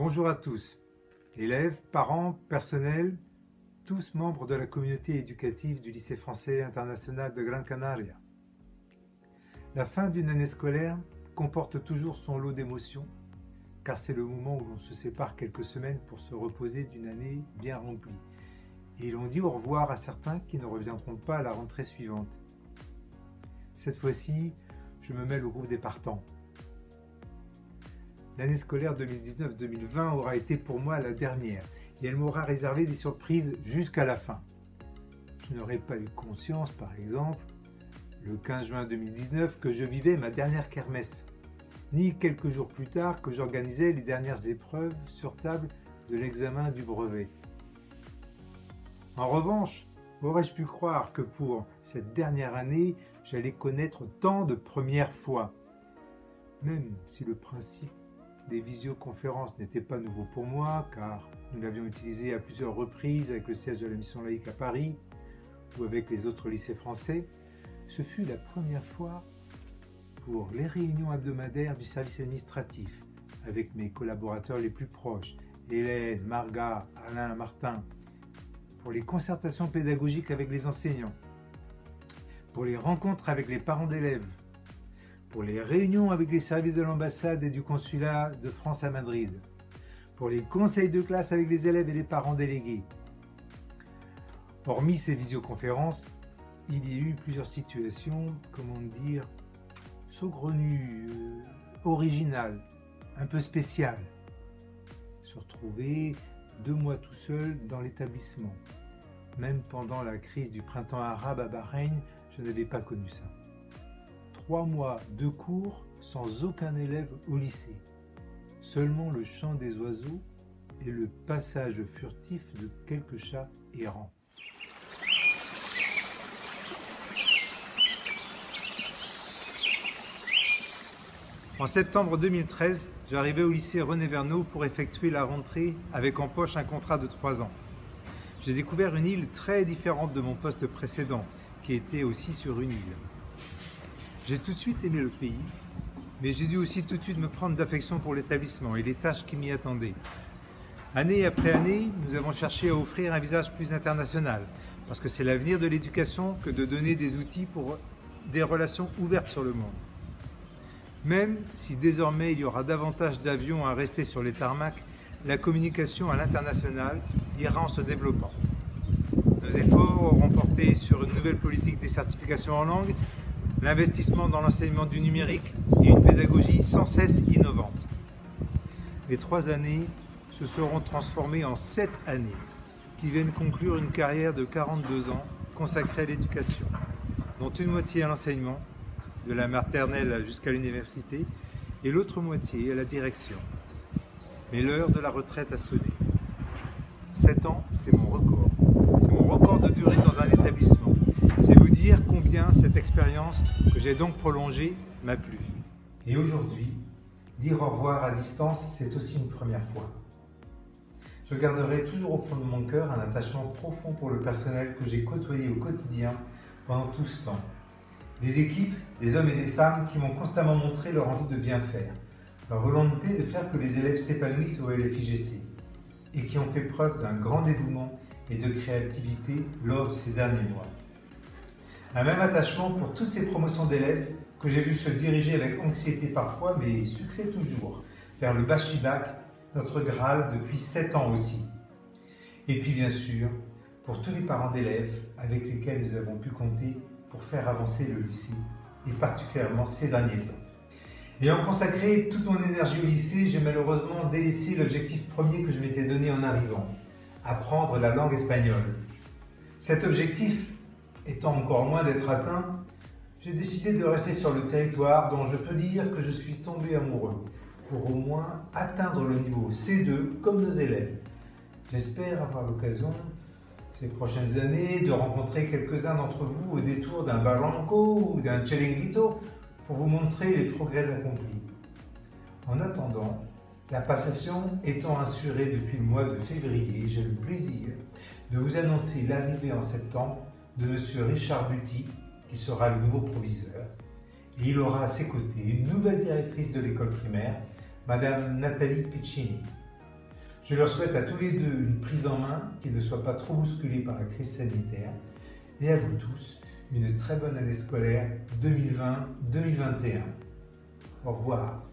Bonjour à tous, élèves, parents, personnel, tous membres de la communauté éducative du lycée français international de Gran Canaria. La fin d'une année scolaire comporte toujours son lot d'émotions, car c'est le moment où l'on se sépare quelques semaines pour se reposer d'une année bien remplie. Et l'on dit au revoir à certains qui ne reviendront pas à la rentrée suivante. Cette fois-ci, je me mêle au groupe des partants. L'année scolaire 2019-2020 aura été pour moi la dernière et elle m'aura réservé des surprises jusqu'à la fin. Je n'aurais pas eu conscience, par exemple, le 15 juin 2019 que je vivais ma dernière kermesse, ni quelques jours plus tard que j'organisais les dernières épreuves sur table de l'examen du brevet. En revanche, aurais-je pu croire que pour cette dernière année, j'allais connaître tant de premières fois, même si le principe des visioconférences n'était pas nouveau pour moi, car nous l'avions utilisé à plusieurs reprises avec le siège de la mission laïque à Paris ou avec les autres lycées français. Ce fut la première fois pour les réunions hebdomadaires du service administratif avec mes collaborateurs les plus proches, Hélène, Marga, Alain, Martin, pour les concertations pédagogiques avec les enseignants, pour les rencontres avec les parents d'élèves, pour les réunions avec les services de l'ambassade et du consulat de France à Madrid, pour les conseils de classe avec les élèves et les parents délégués. Hormis ces visioconférences, il y a eu plusieurs situations, comment dire, saugrenues, originales, un peu spéciales. Se retrouver 2 mois tout seul dans l'établissement. Même pendant la crise du printemps arabe à Bahreïn, je n'avais pas connu ça. 3 mois de cours sans aucun élève au lycée. Seulement le chant des oiseaux et le passage furtif de quelques chats errants. En septembre 2013, j'arrivais au lycée René Verneau pour effectuer la rentrée avec en poche un contrat de 3 ans. J'ai découvert une île très différente de mon poste précédent, qui était aussi sur une île. J'ai tout de suite aimé le pays, mais j'ai dû aussi tout de suite me prendre d'affection pour l'établissement et les tâches qui m'y attendaient. Année après année, nous avons cherché à offrir un visage plus international, parce que c'est l'avenir de l'éducation que de donner des outils pour des relations ouvertes sur le monde. Même si désormais il y aura davantage d'avions à rester sur les tarmacs, la communication à l'international ira en se développant. Nos efforts auront porté sur une nouvelle politique des certifications en langue, l'investissement dans l'enseignement du numérique et une pédagogie sans cesse innovante. Les 3 années se seront transformées en 7 années qui viennent conclure une carrière de 42 ans consacrée à l'éducation, dont une moitié à l'enseignement, de la maternelle jusqu'à l'université, et l'autre moitié à la direction. Mais l'heure de la retraite a sonné. 7 ans, c'est mon record. C'est mon record de durée dans un établissement. C'est vous dire combien cette expérience que j'ai donc prolongée m'a plu. Et aujourd'hui, dire au revoir à distance, c'est aussi une première fois. Je garderai toujours au fond de mon cœur un attachement profond pour le personnel que j'ai côtoyé au quotidien pendant tout ce temps. Des équipes, des hommes et des femmes qui m'ont constamment montré leur envie de bien faire, leur volonté de faire que les élèves s'épanouissent au LFIGC et qui ont fait preuve d'un grand dévouement et de créativité lors de ces derniers mois. Un même attachement pour toutes ces promotions d'élèves que j'ai vu se diriger avec anxiété parfois, mais succès toujours, vers le Bachibac, notre Graal depuis 7 ans aussi. Et puis bien sûr, pour tous les parents d'élèves avec lesquels nous avons pu compter pour faire avancer le lycée, et particulièrement ces derniers temps. Ayant consacré toute mon énergie au lycée, j'ai malheureusement délaissé l'objectif premier que je m'étais donné en arrivant, apprendre la langue espagnole. Cet objectif étant encore loin d'être atteint, j'ai décidé de rester sur le territoire dont je peux dire que je suis tombé amoureux, pour au moins atteindre le niveau C2 comme nos élèves. J'espère avoir l'occasion ces prochaines années de rencontrer quelques-uns d'entre vous au détour d'un barranco ou d'un chiringuito pour vous montrer les progrès accomplis. En attendant, la passation étant assurée depuis le mois de février, j'ai le plaisir de vous annoncer l'arrivée en septembre de M. Richard Buty, qui sera le nouveau proviseur, et il aura à ses côtés une nouvelle directrice de l'école primaire, Madame Nathalie Piccini. Je leur souhaite à tous les deux une prise en main qui ne soit pas trop bousculée par la crise sanitaire et à vous tous une très bonne année scolaire 2020-2021. Au revoir.